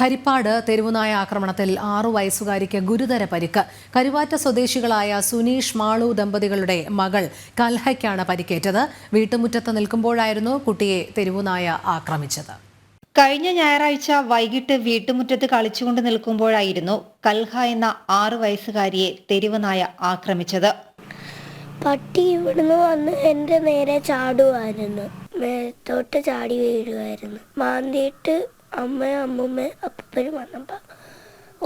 ഹരിപ്പാട് തെരുവുനായ ആക്രമണത്തിൽ 6 വയസ്സുകാരിക്ക് ഗുരുതര പരിക്ക്. കരുവാറ്റ സ്വദേശികളായ സുനീഷ് മാളു ദമ്പതികളുടെ മകൾ കൽഹയ്ക്കാണ് പരിക്കേറ്റത്. വീട്ടുമുറ്റത്ത് നിൽക്കുമ്പോഴായിരുന്നു കുട്ടിയെ തെരുവുനായ ആക്രമിച്ചത്. കഴിഞ്ഞ ഞായറാഴ്ച വൈകിട്ട് വീട്ടുമുറ്റത്ത് കളിച്ചുകൊണ്ട് നിൽക്കുമ്പോഴായിരുന്നു കൽഹ എന്ന 6 വയസ്സുകാരിയെ തെരുവുനായ ആക്രമിച്ചത്. പട്ടി ഇവിടുന്ന് വന്ന് എൻ്റെ നേരെ ചാടുമായിരുന്നു. മേത്തോട്ട് ചാടി വീഴുമായിരുന്നു. മാന്തിയിട്ട് അമ്മയും അപ്പനും വന്നപ്പോൾ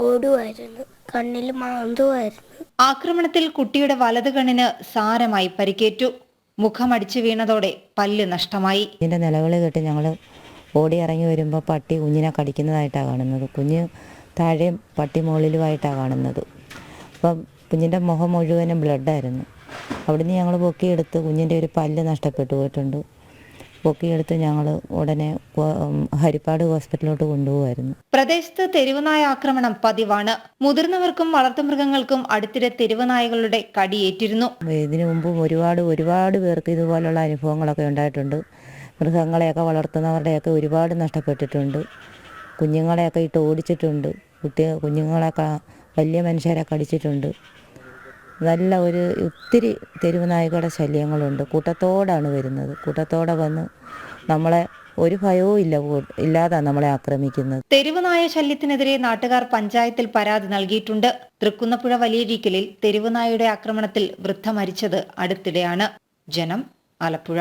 ഓടുമായിരുന്നു. കണ്ണിൽ മാന്തുമായിരുന്നു. ആക്രമണത്തിൽ കുട്ടിയുടെ വലത് കണ്ണിന് സാരമായി പരിക്കേറ്റു. മുഖമടിച്ചു വീണതോടെ പല്ല് നഷ്ടമായി. ഇതിൻ്റെ നിലവിളി കേട്ട് ഞങ്ങൾ ഓടി ഇറങ്ങി വരുമ്പോൾ പട്ടി കുഞ്ഞിനെ കടിക്കുന്നതായിട്ടാണ് കാണുന്നത്. കുഞ്ഞ് താഴെയും പട്ടി മുകളിലുമായിട്ടാണ് കാണുന്നത്. അപ്പം കുഞ്ഞിൻ്റെ മുഖം മുഴുവനും ബ്ലഡായിരുന്നു. അവിടുന്ന് ഞങ്ങൾ പൊക്കിയെടുത്ത് കുഞ്ഞിൻ്റെ ഒരു പല്ല് നഷ്ടപ്പെട്ടു പോയിട്ടുണ്ട്. പൊക്കിയെടുത്ത് ഞങ്ങൾ ഉടനെ ഹരിപ്പാട് ഹോസ്പിറ്റലിലോട്ട് കൊണ്ടുപോകുമായിരുന്നു. പ്രദേശത്ത് തെരുവുനായ ആക്രമണം പതിവാണ്. മുതിർന്നവർക്കും വളർത്തുമൃഗങ്ങൾക്കും അടുത്തിടെ തെരുവുനായകളുടെ കടിയേറ്റിരുന്നു. ഇതിനു മുമ്പും ഒരുപാട് പേർക്ക് ഇതുപോലുള്ള അനുഭവങ്ങളൊക്കെ ഉണ്ടായിട്ടുണ്ട്. മൃഗങ്ങളെയൊക്കെ വളർത്തുന്നവരുടെയൊക്കെ ഒരുപാട് നഷ്ടപ്പെട്ടിട്ടുണ്ട്. കുഞ്ഞുങ്ങളെയൊക്കെ ഇട്ട് ഓടിച്ചിട്ടുണ്ട്. കുഞ്ഞുങ്ങളെയൊക്കെ വലിയ മനുഷ്യരെ കടിച്ചിട്ടുണ്ട്. നല്ല ഒത്തിരി തെരുവുനായകളുടെ ശല്യങ്ങളുണ്ട്. കൂട്ടത്തോടാണ് വരുന്നത്. കൂട്ടത്തോടെ വന്ന് നമ്മളെ ഒരു ഭയവും ഇല്ലാതെ നമ്മളെ ആക്രമിക്കുന്നത്. തെരുവുനായ ശല്യത്തിനെതിരെ നാട്ടുകാർ പഞ്ചായത്തിൽ പരാതി നൽകിയിട്ടുണ്ട്. തൃക്കുന്നപ്പുഴ വലിയരീക്കലിൽ തെരുവുനായയുടെ ആക്രമണത്തിൽ വൃദ്ധ മരിച്ചത് അടുത്തിടെയാണ്. ജനം, ആലപ്പുഴ.